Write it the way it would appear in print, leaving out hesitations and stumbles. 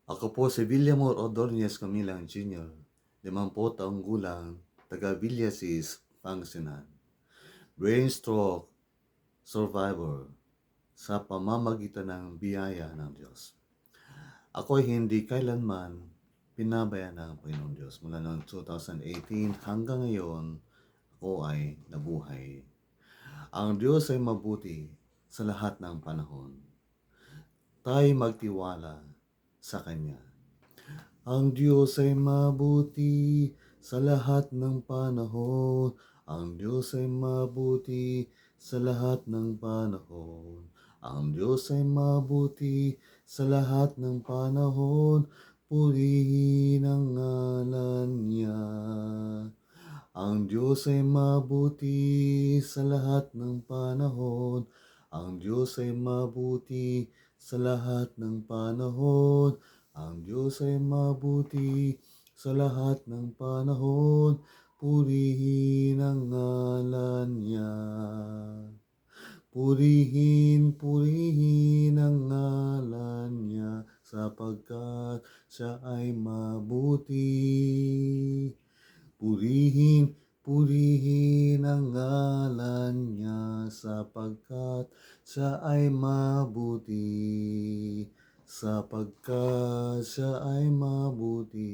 Ako po si Villamor Ordonez Camilang Jr., 50 taong gulang, taga Villasis, Pangasinan. Brain stroke survivor sa pamamagitan ng biyaya ng Diyos. Ako ay hindi kailanman pinabayaan ng Panginoon Diyos. Mula noong 2018 hanggang ngayon, ako ay nabuhay. Ang Diyos ay mabuti sa lahat ng panahon. Tayo magtiwala sa Kanya. Ang Diyos ay mabuti sa lahat ng panahon. Ang Diyos ay mabuti sa lahat ng panahon. Ang Diyos ay mabuti sa lahat ng panahon. Purihin ang ngalan niya. Ang Diyos ay mabuti sa lahat ng panahon. Ang Diyos ay mabuti sa lahat ng panahon. Ang Diyos ay mabuti sa lahat ng panahon. Purihin ang ngalan niya. Purihin ang ngalan niya sapagkat siya ay mabuti. Purihin ang ngalan niya sapagkat siya ay mabuti. Sapagkat siya ay mabuti.